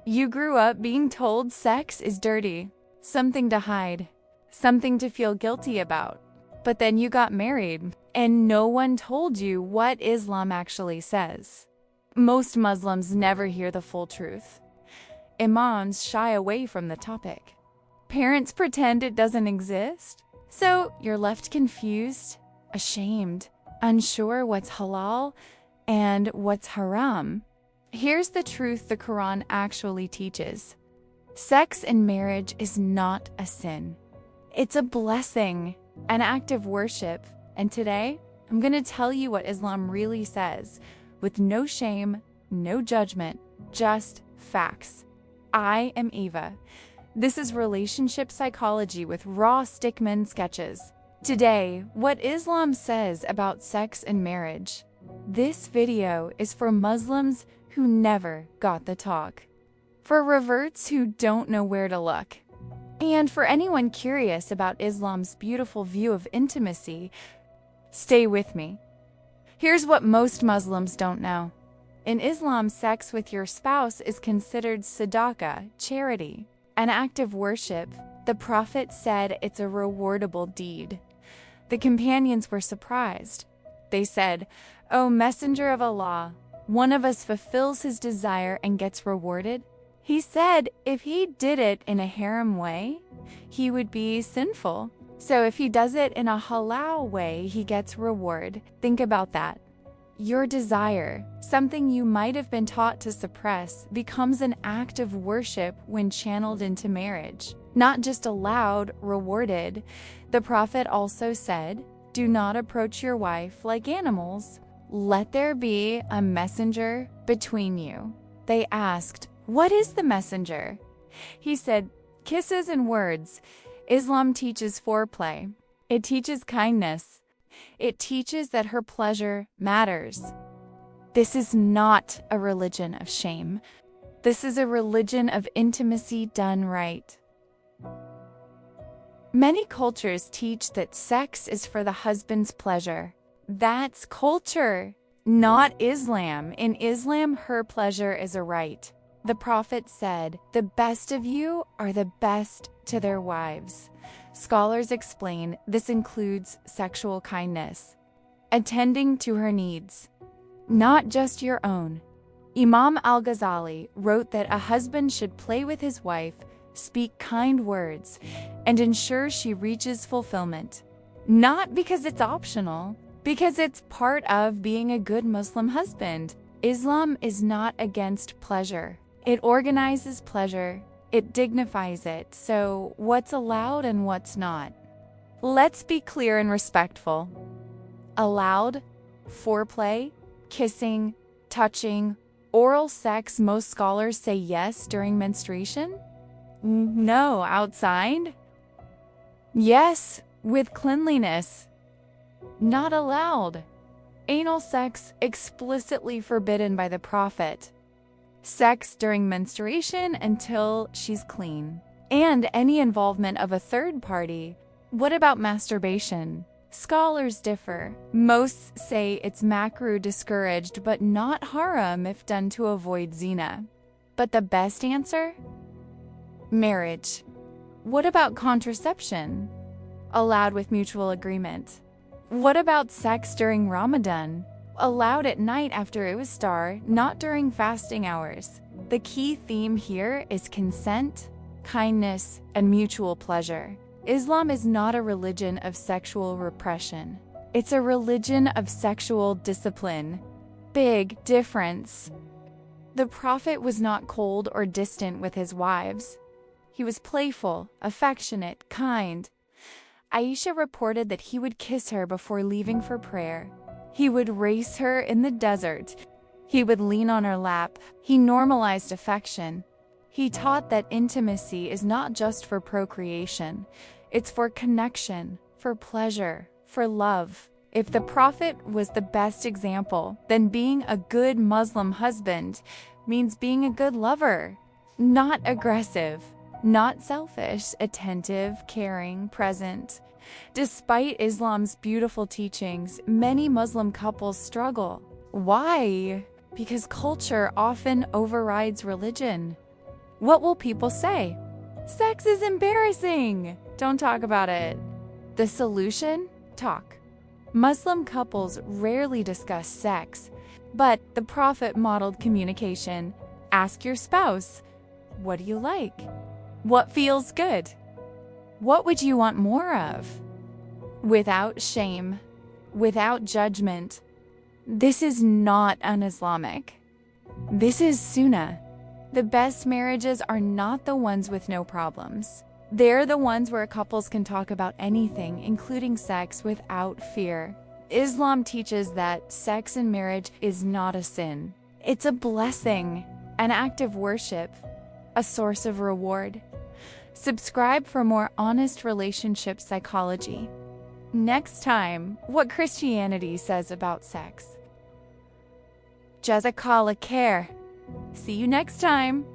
You grew up being told sex is dirty, something to hide, something to feel guilty about. But then you got married, and no one told you what Islam actually says. Most Muslims never hear the full truth. Imams shy away from the topic. Parents pretend it doesn't exist. So you're left confused, ashamed, unsure what's halal and what's haram. Here's the truth the Quran actually teaches. Sex in marriage is not a sin. It's a blessing, an act of worship. And today, I'm going to tell you what Islam really says, with no shame, no judgment, just facts. I am Eva. This is relationship psychology with raw stickman sketches. Today, what Islam says about sex and marriage. This video is for Muslims who never got the talk, for reverts who don't know where to look, and for anyone curious about Islam's beautiful view of intimacy. Stay with me. Here's what most Muslims don't know. In Islam, sex with your spouse is considered sadaqah, charity, an act of worship. The Prophet said it's a rewardable deed. The companions were surprised. They said, "O Messenger of Allah, one of us fulfills his desire and gets rewarded?" He said if he did it in a haram way, he would be sinful. So if he does it in a halal way, he gets reward. Think about that. Your desire, something you might have been taught to suppress, becomes an act of worship when channeled into marriage. Not just allowed, rewarded. The Prophet also said, "Do not approach your wife like animals. Let there be a messenger between you." They asked, "What is the messenger?" He said, "Kisses and words." Islam teaches foreplay. It teaches kindness. It teaches that her pleasure matters. This is not a religion of shame. This is a religion of intimacy done right. Many cultures teach that sex is for the husband's pleasure. That's culture, not Islam. In Islam, her pleasure is a right. The Prophet said, "The best of you are the best to their wives." Scholars explain this includes sexual kindness, attending to her needs, not just your own. Imam al-Ghazali wrote that a husband should play with his wife, speak kind words, and ensure she reaches fulfillment. Not because it's optional, because it's part of being a good Muslim husband. Islam is not against pleasure. It organizes pleasure. It dignifies it. So what's allowed and what's not? Let's be clear and respectful. Allowed, foreplay, kissing, touching, oral sex. Most scholars say yes during menstruation. No, outside. Yes, with cleanliness. Not allowed. Anal sex explicitly forbidden by the Prophet. Sex during menstruation until she's clean. And any involvement of a third party. What about masturbation? Scholars differ. Most say it's makruh, discouraged, but not haram if done to avoid zina. But the best answer? Marriage. What about contraception? Allowed with mutual agreement. What about sex during Ramadan? Allowed at night after iftar, not during fasting hours. The key theme here is consent, kindness, and mutual pleasure. Islam is not a religion of sexual repression. It's a religion of sexual discipline. Big difference. The Prophet was not cold or distant with his wives. He was playful, affectionate, kind. Aisha reported that he would kiss her before leaving for prayer. He would race her in the desert. He would lean on her lap. He normalized affection. He taught that intimacy is not just for procreation. It's for connection, for pleasure, for love. If the Prophet was the best example, then being a good Muslim husband means being a good lover. Not aggressive, not selfish, attentive, caring, present. Despite Islam's beautiful teachings, many Muslim couples struggle. Why? because culture often overrides religion. What will people say? Sex is embarrassing. Don't talk about it. The solution? Talk. Muslim couples rarely discuss sex, but the Prophet modeled communication. Ask your spouse, what do you like? What feels good? What would you want more of? Without shame, without judgment. This is not un-Islamic. This is Sunnah. The best marriages are not the ones with no problems. They're the ones where couples can talk about anything, including sex, without fear. Islam teaches that sex in marriage is not a sin. It's a blessing, an act of worship, a source of reward. Subscribe for more honest relationship psychology. Next time, what Christianity says about sex. Jazakallah khair. See you next time.